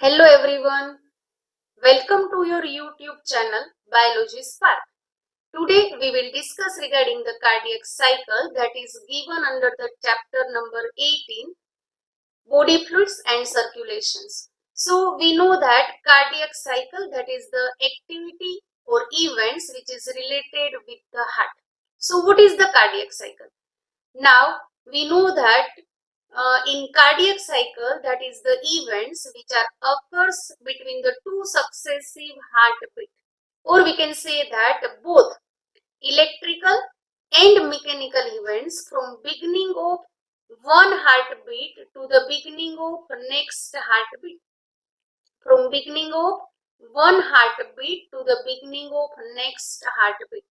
Hello everyone, welcome to your YouTube channel Biology Spark. Today we will discuss regarding the cardiac cycle that is given under the chapter number 18, body fluids and circulations. So we know that cardiac cycle, that is the activity or events which is related with the heart. So what is the cardiac cycle? Now we know that in cardiac cycle, that is the events which are occurs between the two successive heartbeat, or we can say that both electrical and mechanical events from beginning of one heartbeat to the beginning of next heartbeat, from beginning of one heartbeat to the beginning of next heartbeat.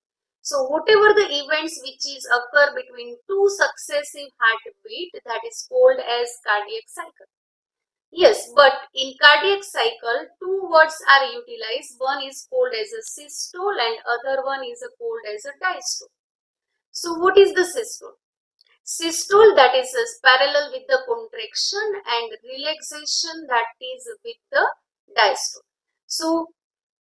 So whatever the events which is occur between two successive heartbeat, that is called as cardiac cycle. Yes, but in cardiac cycle, two words are utilized. One is called as a systole and other one is called as a diastole. So what is the systole? Systole, that is parallel with the contraction, and relaxation, that is with the diastole. So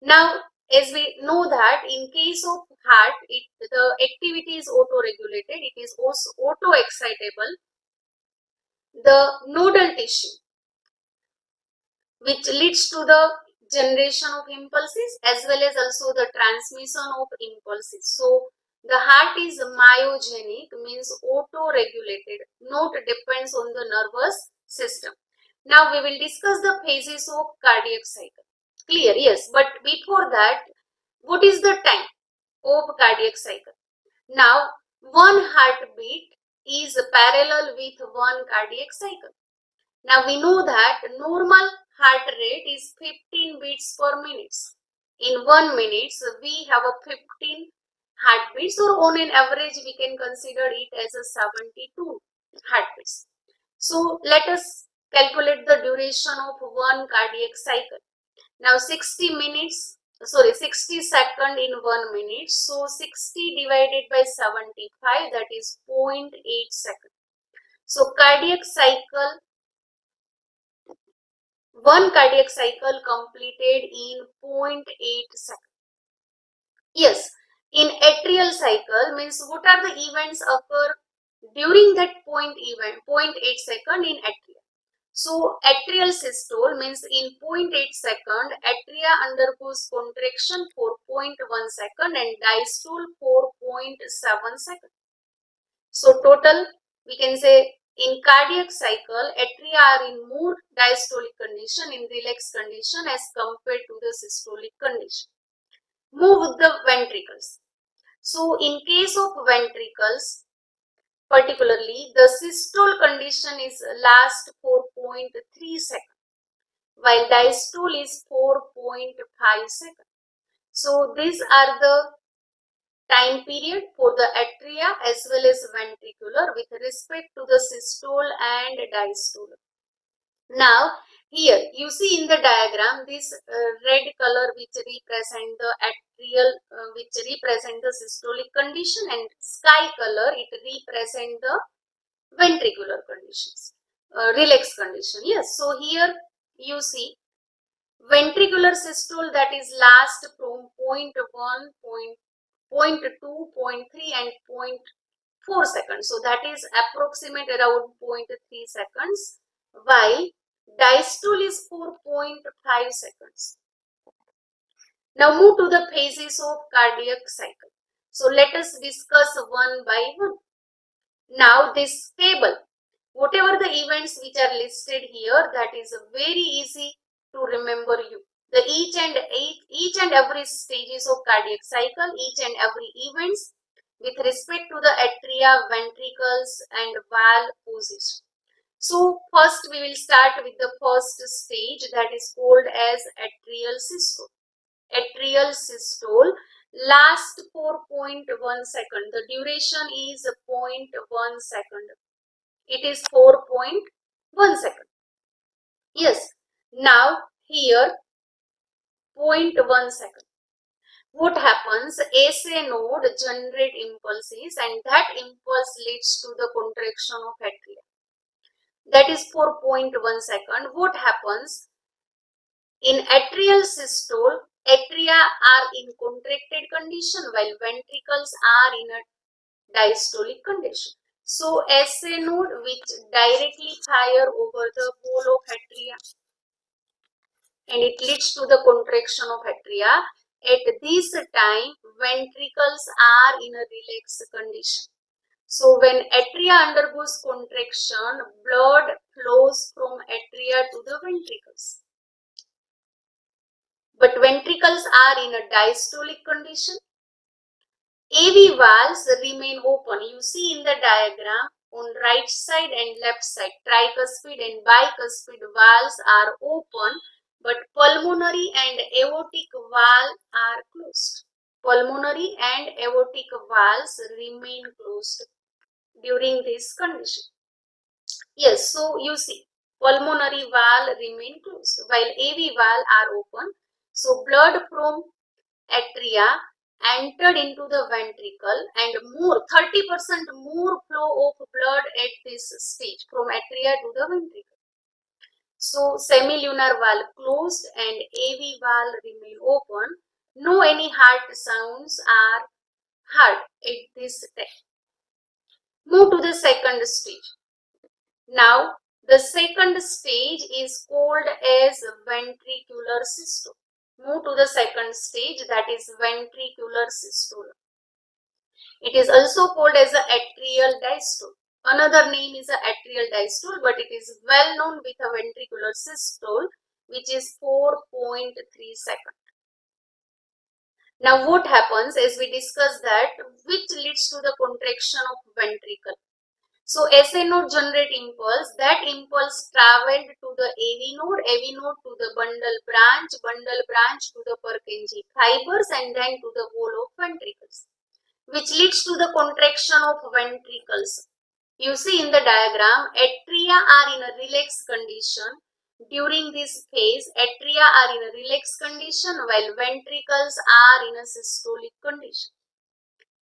now as we know that in case of heart, the activity is auto-regulated, it is also auto-excitable. The nodal tissue, which leads to the generation of impulses as well as also the transmission of impulses. So the heart is myogenic, means auto-regulated, not depends on the nervous system. Now we will discuss the phases of cardiac cycle. Clear? Yes, but before that, what is the time of cardiac cycle? Now one heartbeat is parallel with one cardiac cycle. Now we know that normal heart rate is 15 beats per minute. In 1 minute, we have a 15 heartbeats, or on an average we can consider it as a 72 heartbeats. So let us calculate the duration of one cardiac cycle. Now 60 second in 1 minute. So 60 divided by 75, that is 0.8 second. So one cardiac cycle completed in 0.8 seconds. Yes, in atrial cycle, means what are the events occur during that 0.8 second in atria. So atrial systole means in 0.8 second, atria undergoes contraction for 0.1 second and diastole for 0.7 second. So total, we can say in cardiac cycle, atria are in more diastolic condition, in relaxed condition as compared to the systolic condition. Move with the ventricles. So in case of ventricles, particularly the systole condition is last for 0.3 seconds, while diastole is 4.5 seconds. So these are the time period for the atria as well as ventricular with respect to the systole and diastole. Now here you see in the diagram this red color which represent the atrial, which represent the systolic condition, and sky color it represent the ventricular conditions, relaxed condition. Yes, so here you see ventricular systole, that is last from 0.1, 0.2, 0.3 and 0.4 seconds. So that is approximate around 0.3 seconds, while diastole is for 0.5 seconds. Now move to the phases of cardiac cycle. So let us discuss one by one. Now this table, whatever the events which are listed here, that is very easy to remember you. The each and every stages of cardiac cycle, each and every events with respect to the atria, ventricles and valve position. So first we will start with the first stage, that is called as atrial systole. Atrial systole lasts for 0.1 second. The duration is 0.1 second. It is 4.1 second. Yes. Now here 0.1 second. What happens? SA node generate impulses and that impulse leads to the contraction of atria. That is for 0.1 second. What happens? In atrial systole, atria are in contracted condition while ventricles are in a diastolic condition. So SA node which directly fire over the wall of atria and it leads to the contraction of atria. At this time, ventricles are in a relaxed condition. So when atria undergoes contraction, blood flows from atria to the ventricles. But ventricles are in a diastolic condition. AV valves remain open. You see in the diagram on right side and left side, tricuspid and bicuspid valves are open, but pulmonary and aortic valve are closed. Pulmonary and aortic valves remain closed during this condition. Yes, so you see, pulmonary valve remain closed while AV valve are open. So blood from atria entered into the ventricle and more 30% more flow of blood at this stage from atria to the ventricle. So semilunar valve closed and AV valve remain open. No any heart sounds are heard at this time. Move to the second stage. Now the second stage is called as ventricular systole. Move to the second stage, that is ventricular systole. It is also called as a atrial diastole. Another name is a atrial diastole, but it is well known with a ventricular systole, which is 4.3 seconds. Now what happens as we discuss that which leads to the contraction of ventricle. So SA node generate impulse, that impulse traveled to the AV node to the bundle branch to the Purkinje fibers and then to the wall of ventricles, which leads to the contraction of ventricles. You see in the diagram, atria are in a relaxed condition. During this phase, atria are in a relaxed condition while ventricles are in a systolic condition.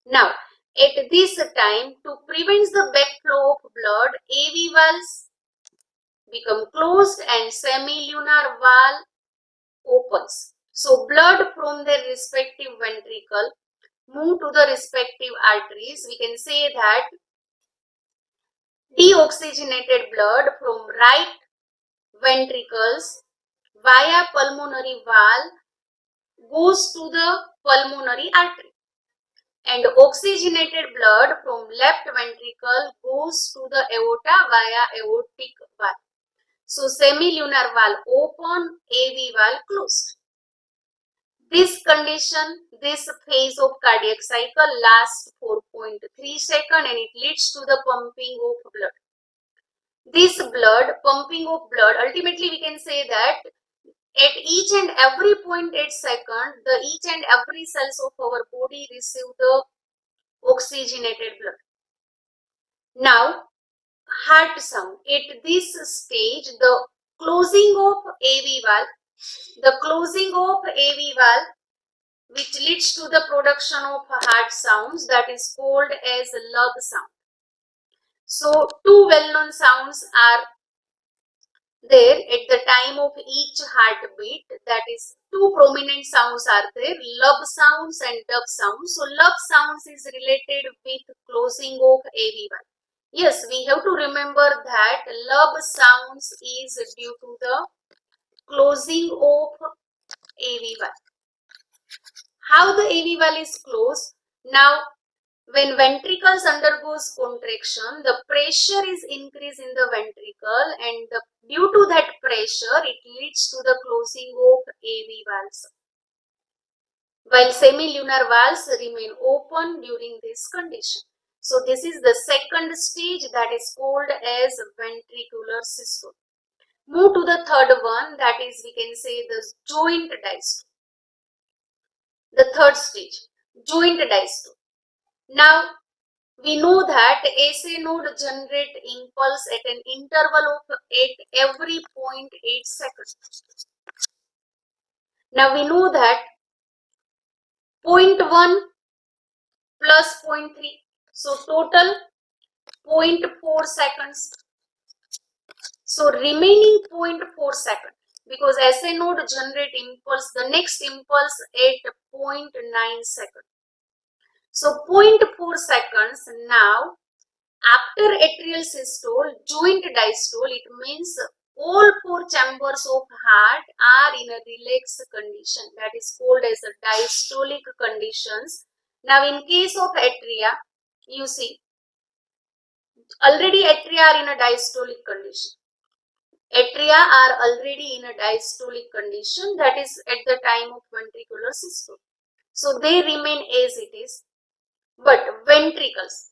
Now, at this time, to prevent the backflow of blood, AV valves become closed and semilunar valve opens. So, blood from their respective ventricle move to the respective arteries. We can say that deoxygenated blood from right ventricles via pulmonary valve goes to the pulmonary artery, and oxygenated blood from left ventricle goes to the aorta via aortic valve. So semilunar valve open, AV valve closed. This condition, this phase of cardiac cycle lasts 4.3 seconds and it leads to the pumping of blood. This blood, pumping of blood, ultimately we can say that at each and every 0.8 second, each and every cells of our body receive the oxygenated blood. Now, heart sound. At this stage, the closing of AV valve, which leads to the production of heart sounds, that is called as lub sound. So, two well-known sounds are there at the time of each heartbeat, that is two prominent sounds are there, lub sounds and dub sounds. So lub sounds is related with closing of AV valve. Yes, we have to remember that lub sounds is due to the closing of AV valve. How the AV valve is closed? Now when ventricles undergoes contraction, the pressure is increased in the ventricle and due to that pressure, it leads to the closing of AV valves. While semilunar valves remain open during this condition. So this is the second stage, that is called as ventricular systole. Move to the third one, that is we can say the joint diastole. The third stage, joint diastole. Now, we know that SA node generate impulse at an interval of every 0.8 seconds. Now, we know that 0.1 plus 0.3, so total 0.4 seconds. So, remaining 0.4 seconds. because SA node generate impulse, the next impulse at 0.9 second. So 0.4 seconds now after atrial systole, joint diastole, it means all four chambers of heart are in a relaxed condition, that is called as a diastolic conditions. Now in case of atria, you see already atria are in a diastolic condition. Atria are already in a diastolic condition, that is at the time of ventricular systole. So they remain as it is. But ventricles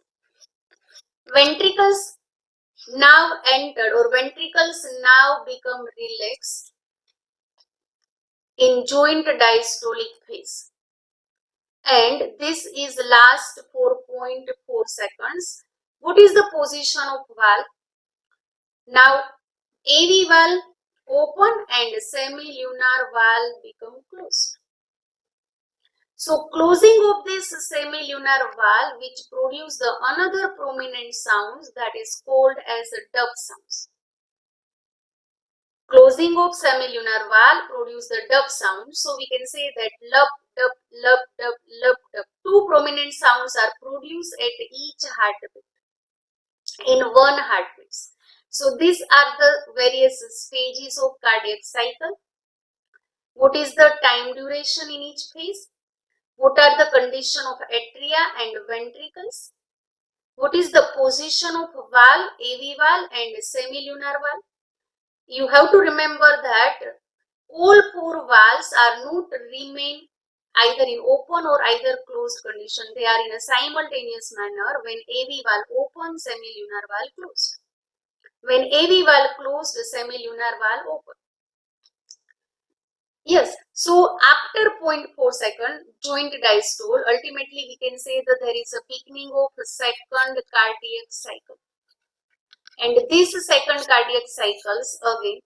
now entered, or ventricles now become relaxed in joint diastolic phase, and this is last 4.4 seconds. What is the position of valve? Now AV valve open and semilunar valve become closed. So closing of this semilunar valve, which produce the another prominent sounds, that is called as dub sounds. Closing of semilunar valve produce the dub sound. So we can say that lub, dub, lub, dub, lub, dub. Two prominent sounds are produced at each heartbeat, in one heartbeat. So these are the various stages of cardiac cycle. What is the time duration in each phase? What are the condition of atria and ventricles? What is the position of valve, AV valve and semilunar valve? You have to remember that all four valves are not remain either in open or either closed condition. They are in a simultaneous manner. When AV valve open, semilunar valve closed. When AV valve closed, semilunar valve open. Yes, so after 0.4 second joint diastole, ultimately we can say that there is a beginning of second cardiac cycle. And these second cardiac cycles, again,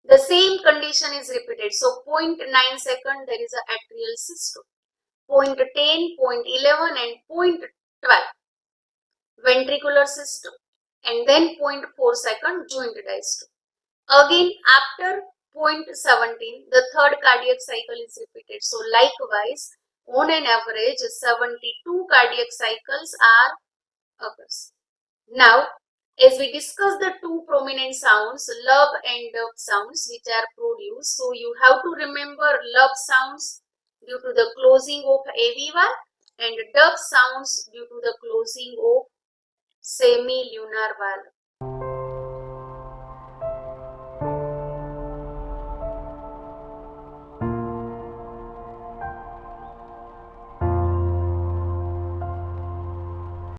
the same condition is repeated. So 0.9 second there is a atrial systole, 0.10, 0.11 and 0.12 ventricular systole, and then 0.4 second joint diastole. Again after 0.17 the third cardiac cycle is repeated. So likewise on an average 72 cardiac cycles are occurs. Now as we discuss the two prominent sounds, lub and dub sounds, which are produced, so you have to remember lub sounds due to the closing of AV valve and dub sounds due to the closing of semilunar valve.